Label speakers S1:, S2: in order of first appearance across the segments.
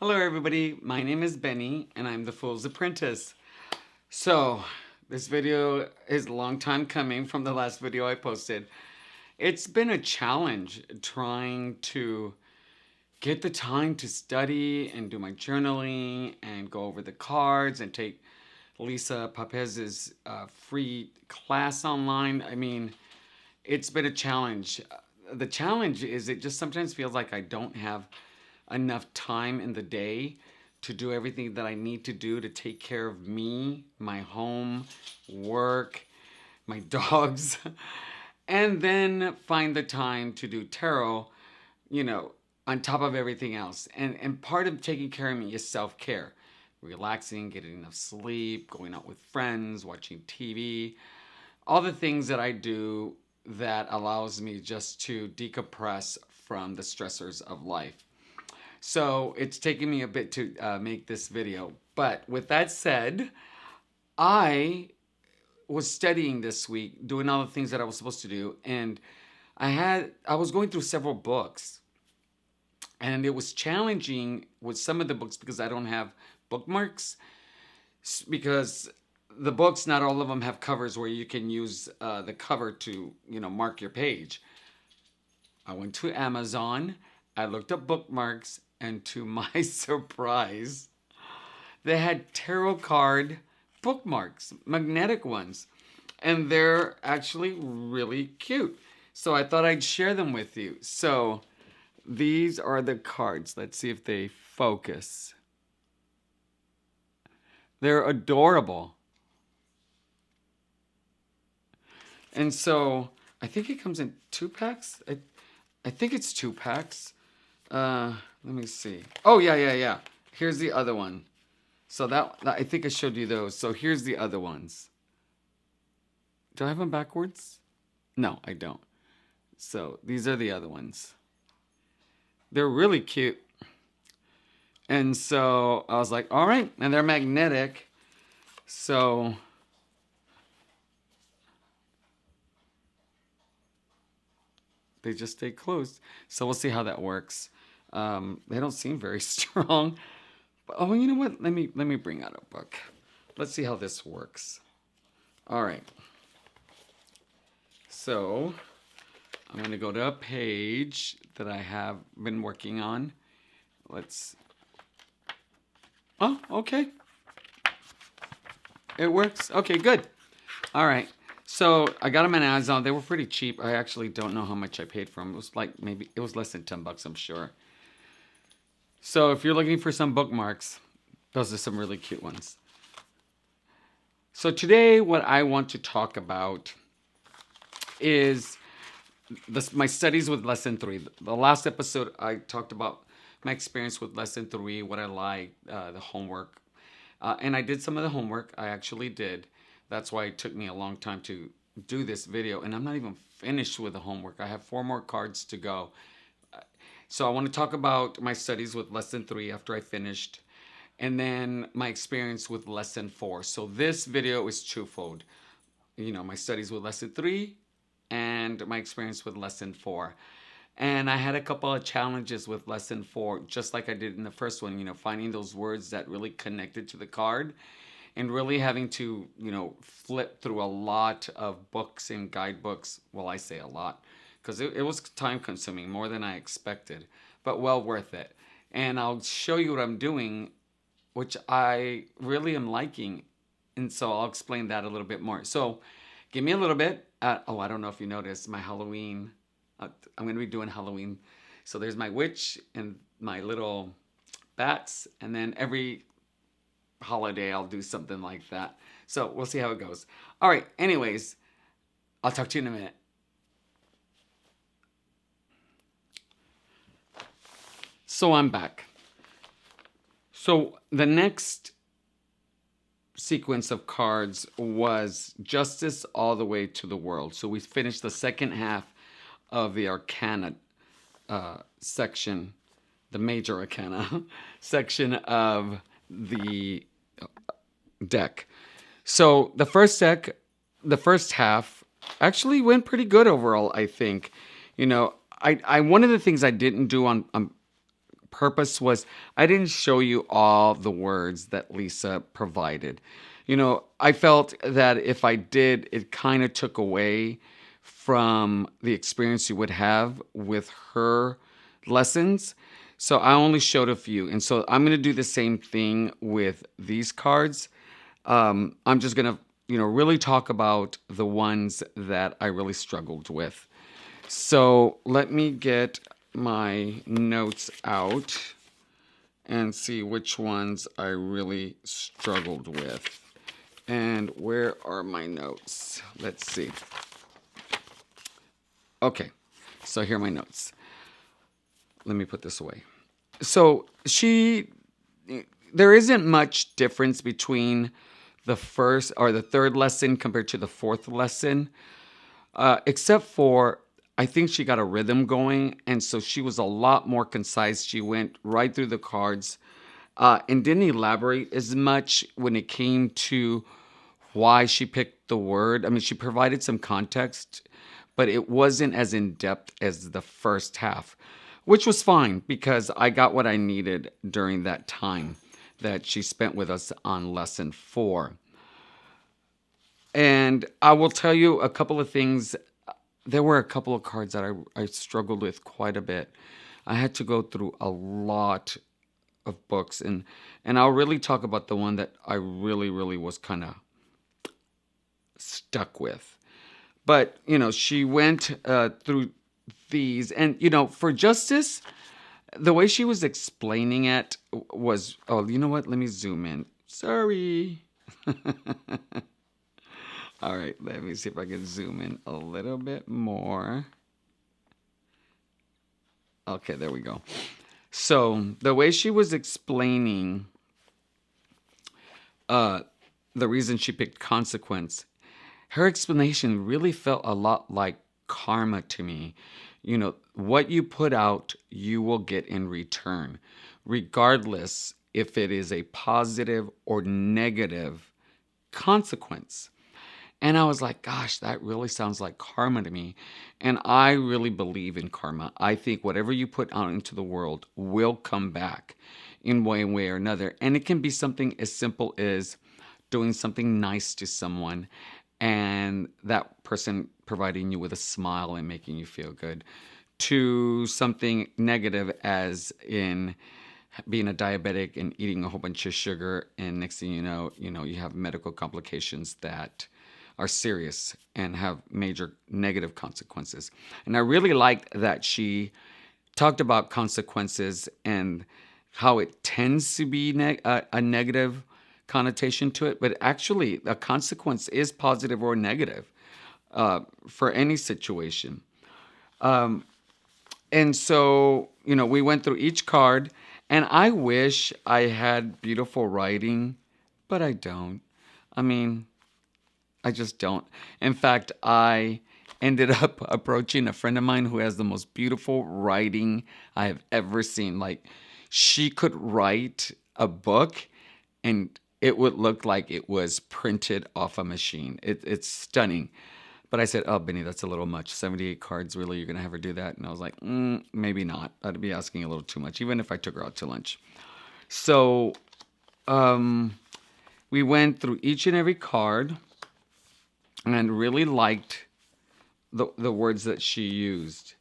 S1: Hello everybody, my name is Benny and I'm the Fool's Apprentice. So, this video is a long time coming from the last video I posted. It's been a challenge trying to get the time to study and do my journaling and go over the cards and take Lisa Papez's free class online. I mean, it's been a challenge. The challenge is it just sometimes feels like I don't have enough time in the day to do everything that I need to do to take care of me, my home, work, my dogs, and then find the time to do tarot, on top of everything else. And part of taking care of me is self-care. Relaxing, getting enough sleep, going out with friends, watching TV, all the things that I do that allows me just to decompress from the stressors of life. So it's taken me a bit to make this video. But with that said, I was studying this week, doing all the things that I was supposed to do, and I was going through several books, and it was challenging with some of the books because I don't have bookmarks, because the books, not all of them have covers where you can use the cover to, mark your page. I went to Amazon, I looked up bookmarks, and to my surprise, they had tarot card bookmarks, magnetic ones, and they're actually really cute. So I thought I'd share them with you. So these are the cards. Let's see if they focus. They're adorable. And so I think it comes in 2 packs. I think it's 2 packs. Let me see. Oh, yeah. Here's the other one. So that I think I showed you those. So here's the other ones. Do I have them backwards? No, I don't. So these are the other ones. They're really cute. And so I was like, all right. And they're magnetic. So they just stay closed. So we'll see how that works. They don't seem very strong. But, oh, you know what? Let me bring out a book. Let's see how this works. All right. So I'm going to go to a page that I have been working on. Oh, okay. It works. Okay, good. All right. So I got them on Amazon. They were pretty cheap. I actually don't know how much I paid for them. It was like it was less than $10, I'm sure. So if you're looking for some bookmarks, those are some really cute ones. So today what I want to talk about is my studies with lesson 3. The last episode I talked about my experience with lesson 3, what I liked, the homework. And I did some of the homework. I actually did. That's why it took me a long time to do this video. And I'm not even finished with the homework. I have 4 more cards to go. So I want to talk about my studies with lesson 3 after I finished, and then my experience with lesson 4. So this video is twofold. My studies with lesson 3 and my experience with lesson 4. And I had a couple of challenges with lesson 4, just like I did in the first one, finding those words that really connected to the card, and really having to, flip through a lot of books and guidebooks. Well, I say a lot, because it was time consuming, more than I expected, but well worth it. And I'll show you what I'm doing, which I really am liking. And so I'll explain that a little bit more. So give me a little bit. I don't know if you noticed my Halloween. I'm going to be doing Halloween. So there's my witch and my little bats. And then every holiday I'll do something like that. So we'll see how it goes. All right. Anyways, I'll talk to you in a minute. So I'm back. So the next sequence of cards was Justice all the way to the World. So we finished the second half of the Arcana section, the Major Arcana section of the deck. So the first half actually went pretty good overall, I think. I one of the things I didn't do on purpose was I didn't show you all the words that Lisa provided. I felt that if I did, it kind of took away from the experience you would have with her lessons. So I only showed a few. And so I'm going to do the same thing with these cards. I'm just going to, really talk about the ones that I really struggled with. So let me get my notes out and see which ones I really struggled with. And where are my notes? Let's see. Okay, so here are my notes. Let me put this away. So there isn't much difference between the first or the third lesson compared to the fourth lesson, except for I think she got a rhythm going, and so she was a lot more concise. She went right through the cards and didn't elaborate as much when it came to why she picked the word. I mean, she provided some context, but it wasn't as in depth as the first half, which was fine because I got what I needed during that time that she spent with us on lesson 4. And I will tell you a couple of things. There were a couple of cards that I struggled with quite a bit. I had to go through a lot of books, and I'll really talk about the one that I really, really was kind of stuck with. But, she went through these, and, for justice, the way she was explaining it was, oh, you know what? Let me zoom in. Sorry. All right, let me see if I can zoom in a little bit more. Okay, there we go. So the way she was explaining the reason she picked consequence, her explanation really felt a lot like karma to me. What you put out, you will get in return, regardless if it is a positive or negative consequence. And I was like, gosh, that really sounds like karma to me. And I really believe in karma. I think whatever you put out into the world will come back in one way or another. And it can be something as simple as doing something nice to someone and that person providing you with a smile and making you feel good, to something negative as in being a diabetic and eating a whole bunch of sugar, and next thing you know, you have medical complications that are serious and have major negative consequences. And I really liked that she talked about consequences and how it tends to be a negative connotation to it, but actually a consequence is positive or negative for any situation. And so, we went through each card, and I wish I had beautiful writing, but I don't. I mean, I just don't. In fact, I ended up approaching a friend of mine who has the most beautiful writing I have ever seen. Like, she could write a book and it would look like it was printed off a machine. It's stunning. But I said, oh, Benny, that's a little much. 78 cards, really? You're going to have her do that? And I was like, maybe not. I'd be asking a little too much, even if I took her out to lunch. So we went through each and every card and really liked the words that she used.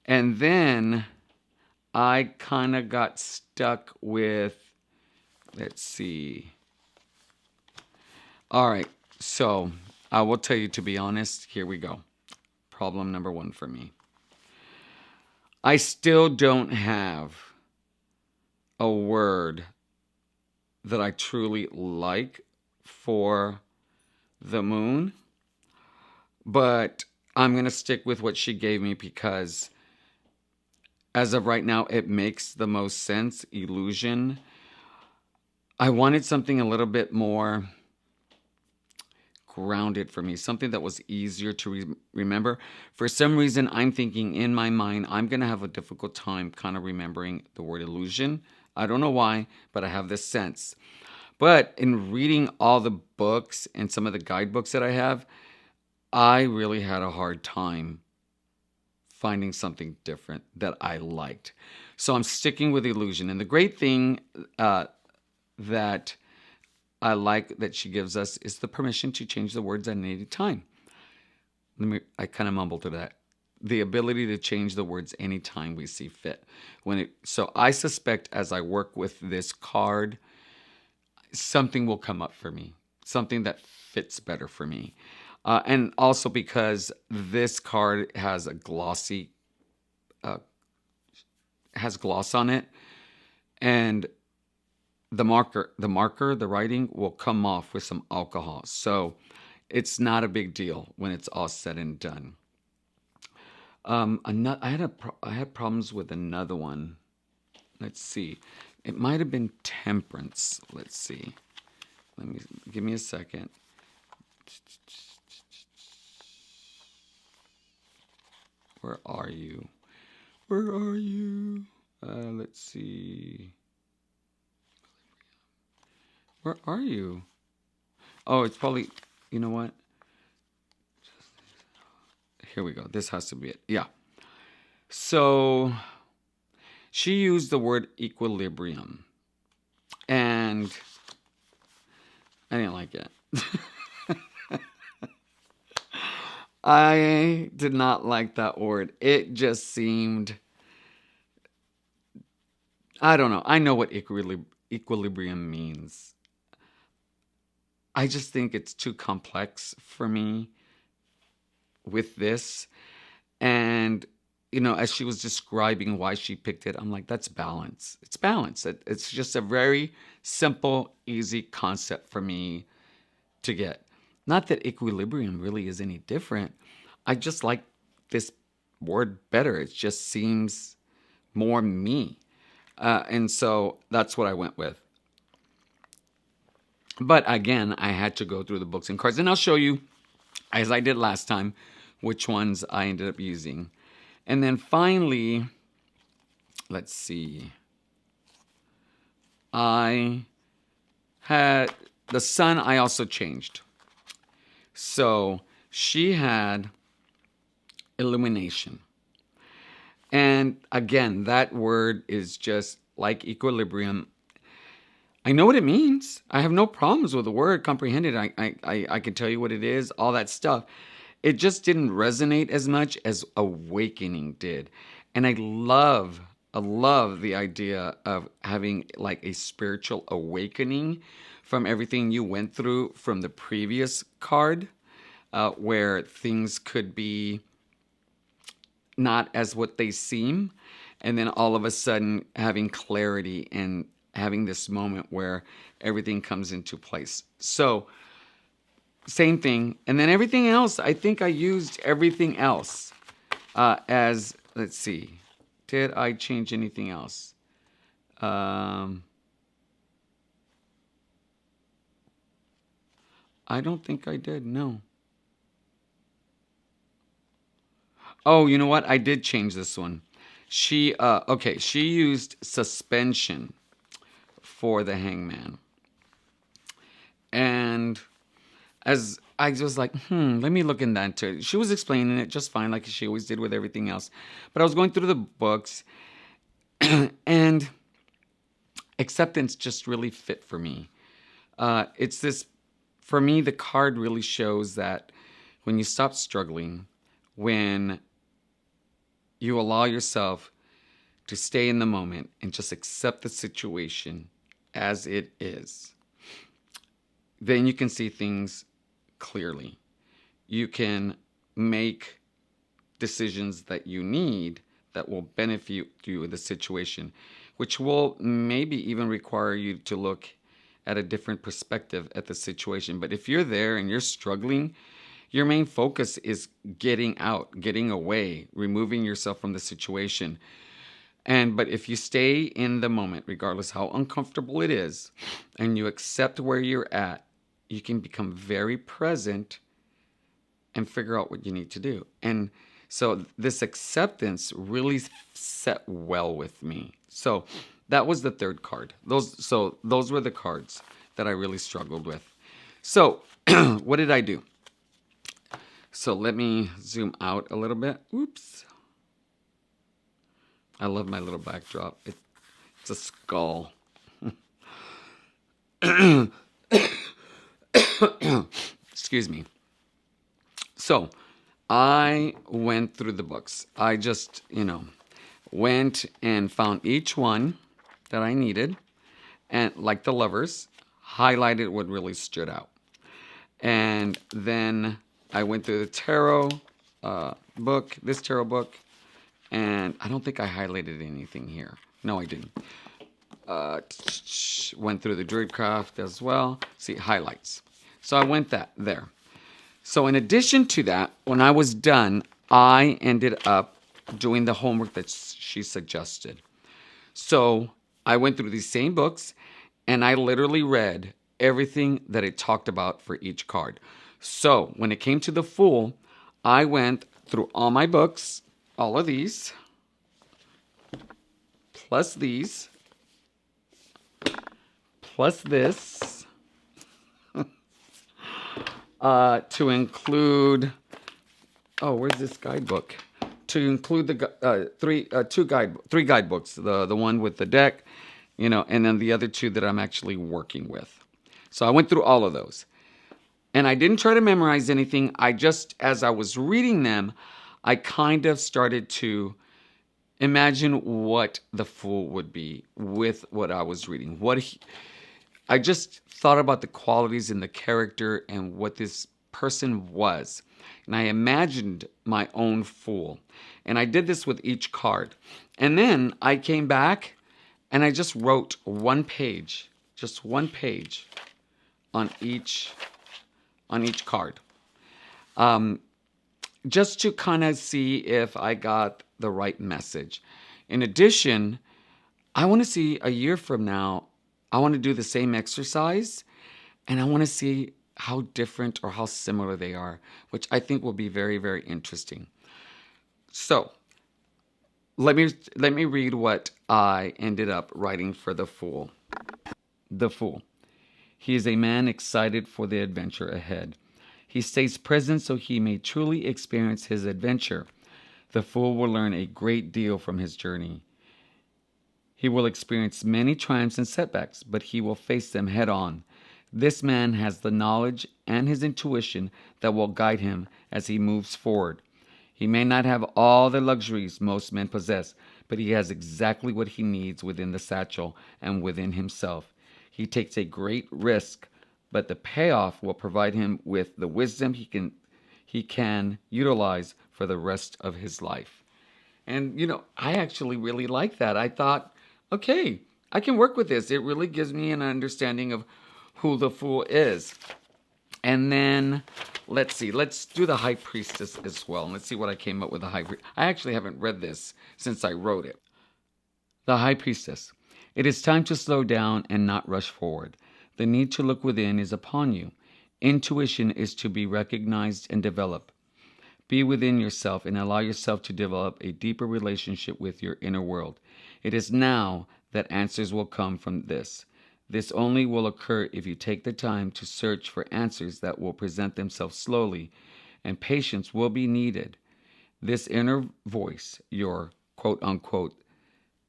S1: And then I kind of got stuck with, let's see. All right, so I will tell you, to be honest, here we go. Problem number 1 for me. I still don't have a word that I truly like for the moon, but I'm going to stick with what she gave me because as of right now, it makes the most sense. Illusion. I wanted something a little bit more grounded for me, something that was easier to remember. For some reason, I'm thinking in my mind, I'm going to have a difficult time kind of remembering the word illusion. I don't know why, but I have this sense. But in reading all the books and some of the guidebooks that I have, I really had a hard time finding something different that I liked. So I'm sticking with illusion. And the great thing that I like that she gives us is the permission to change the words at any time. I kind of mumbled to that. The ability to change the words anytime we see fit. So I suspect as I work with this card, something will come up for me, something that fits better for me. And also because this card has a glossy, has gloss on it, and the writing will come off with some alcohol. So it's not a big deal when it's all said and done. I had problems with another one. Let's see. It might have been Temperance. Let's see. Give me a second. Where are you? Where are you? Let's see. Where are you? Oh, it's probably, you know what? Here we go. This has to be it. Yeah. So she used the word equilibrium. And I didn't like it. I did not like that word. It just seemed, I don't know. I know what equilibrium means. I just think it's too complex for me with this. And, as she was describing why she picked it, I'm like, that's balance. It's balance. It's just a very simple, easy concept for me to get. Not that equilibrium really is any different. I just like this word better. It just seems more me. And so that's what I went with. But again, I had to go through the books and cards. And I'll show you, as I did last time, which ones I ended up using. And then finally, let's see. I had the sun, I also changed. So she had illumination. And again, that word is just like equilibrium. I know what it means. I have no problems with the word, comprehended. I can tell you what it is, all that stuff. It just didn't resonate as much as awakening did. And I love the idea of having like a spiritual awakening from everything you went through from the previous card, where things could be not as what they seem. And then all of a sudden having clarity and having this moment where everything comes into place. So same thing. And then everything else, I think I used everything else as, let's see, did I change anything else? I don't think I did, no. Oh, you know what? I did change this one. She used suspension for the hangman. And as I was like, let me look into it. She was explaining it just fine, like she always did with everything else. But I was going through the books, and acceptance just really fit for me. It's this, for me, the card really shows that when you stop struggling, when you allow yourself to stay in the moment and just accept the situation as it is, then you can see things clearly. You can make decisions that you need that will benefit you in the situation, which will maybe even require you to look at a different perspective at the situation. But if you're there and you're struggling, your main focus is getting out, getting away, removing yourself from the situation. But if you stay in the moment, regardless how uncomfortable it is, and you accept where you're at, you can become very present and figure out what you need to do. And so this acceptance really set well with me. So that was the third card. Those were the cards that I really struggled with. So what did I do? So let me zoom out a little bit. Oops. I love my little backdrop. It's a skull. Excuse me. So I went through the books. I just, went and found each one that I needed, and like the lovers, highlighted what really stood out. And then I went through the tarot book, this tarot book, and I don't think I highlighted anything here. No, I didn't. Went through the Druidcraft as well. See, highlights. So I went there. So in addition to that, when I was done, I ended up doing the homework that she suggested. So I went through these same books and I literally read everything that it talked about for each card. So when it came to the Fool, I went through all my books, all of these, plus these, plus this, to include, where's this guidebook? To include the three guidebooks, the one with the deck, and then the other two that I'm actually working with. So I went through all of those. And I didn't try to memorize anything. I just, as I was reading them, I kind of started to imagine what the Fool would be with what I was reading. I just thought about the qualities in the character and what this person was. And I imagined my own Fool. And I did this with each card. And then I came back and I just wrote just one page on each card. Just to kind of see if I got the right message. In addition, I want to see a year from now, I want to do the same exercise and I want to see how different or how similar they are, which I think will be very, very interesting. So let me read what I ended up writing for the Fool. The Fool. He is a man excited for the adventure ahead. He stays present so he may truly experience his adventure. The Fool will learn a great deal from his journey. He will experience many triumphs and setbacks, but he will face them head on. This man has the knowledge and his intuition that will guide him as he moves forward. He may not have all the luxuries most men possess, but he has exactly what he needs within the satchel and within himself. He takes a great risk, but the payoff will provide him with the wisdom he can utilize for the rest of his life. And, I actually really like that. I thought, okay, I can work with this. It really gives me an understanding of who the Fool is. And then, let's do the High Priestess as well. And let's see what I came up with the High Priestess. I actually haven't read this since I wrote it. The High Priestess. It is time to slow down and not rush forward. The need to look within is upon you. Intuition is to be recognized and developed. Be within yourself and allow yourself to develop a deeper relationship with your inner world. It is now that answers will come from this. This only will occur if you take the time to search for answers that will present themselves slowly, and patience will be needed. This inner voice, your quote-unquote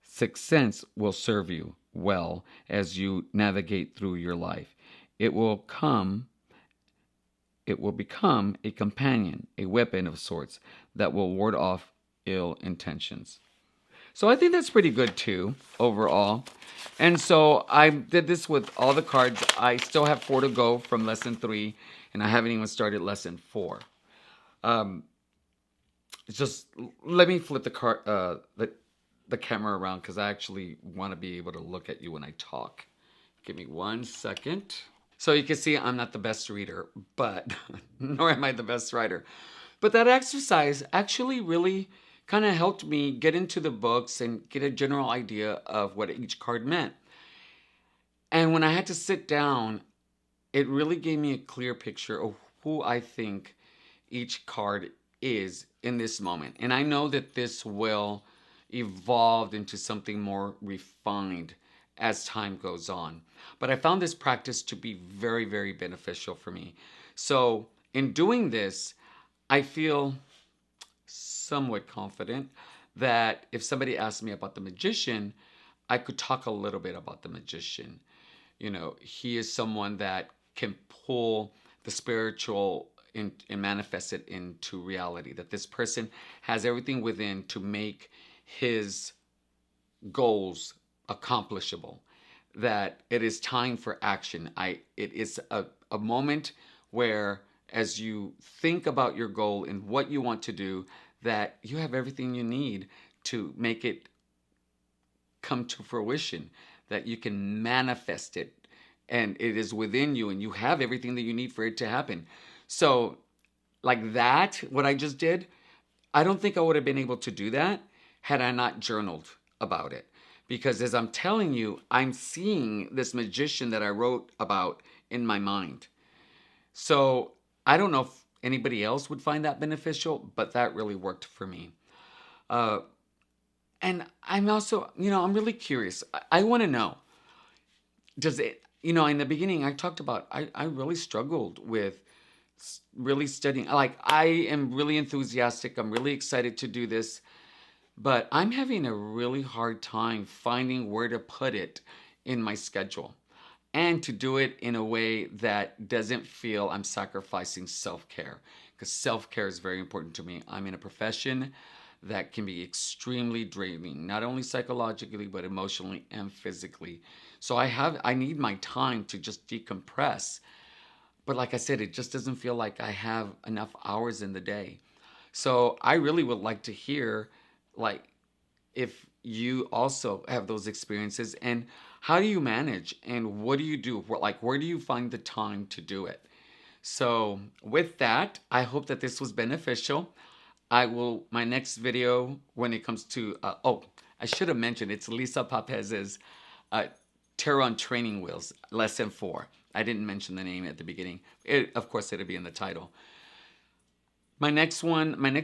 S1: sixth sense, will serve you well as you navigate through your life. It will become a companion, a weapon of sorts that will ward off ill intentions. So I think that's pretty good too, overall. And so I did this with all the cards. I still have 4 to go from lesson 3, and I haven't even started lesson 4. Just let me flip the camera around because I actually want to be able to look at you when I talk. Give me 1 second. So you can see I'm not the best reader, but nor am I the best writer. But that exercise actually really kind of helped me get into the books and get a general idea of what each card meant. And when I had to sit down, it really gave me a clear picture of who I think each card is in this moment. And I know that this will evolve into something more refined as time goes on. But I found this practice to be very, very beneficial for me. So in doing this, I feel somewhat confident that if somebody asked me about the magician, I could talk a little bit about the magician. You know, he is someone that can pull the spiritual in, and manifest it into reality. That this person has everything within to make his goals accomplishable. That it is time for action. It is a moment where, as you think about your goal and what you want to do, that you have everything you need to make it come to fruition, that you can manifest it, and it is within you and you have everything that you need for it to happen. So, like that, what I just did, I don't think I would have been able to do that had I not journaled about it. Because as I'm telling you, I'm seeing this magician that I wrote about in my mind. So I don't know if anybody else would find that beneficial, but that really worked for me. Uh, and I'm also, I'm really curious. I want to know, does it, in the beginning, I talked about, I really struggled with really studying. Like, I am really enthusiastic. I'm really excited to do this, but I'm having a really hard time finding where to put it in my schedule and to do it in a way that doesn't feel I'm sacrificing self care. Because self care is very important to me. I'm in a profession that can be extremely draining, not only psychologically, but emotionally and physically. So I need my time to just decompress. But like I said, it just doesn't feel like I have enough hours in the day. So I really would like to hear, like, if you also have those experiences, and how do you manage and what do you do? Like, where do you find the time to do it? So with that, I hope that this was beneficial. My next video when it comes to, I should have mentioned it's Lisa Papez's uh, Tarot on Training Wheels, Lesson 4. I didn't mention the name at the beginning. Of course, it'll be in the title. My next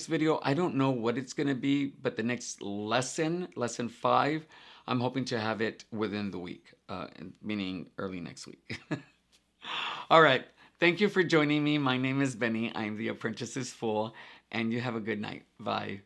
S1: video, I don't know what it's going to be, but the next lesson 5, I'm hoping to have it within the week, meaning early next week. All right. Thank you for joining me. My name is Benny. I'm the Apprentice's Fool, and you have a good night. Bye.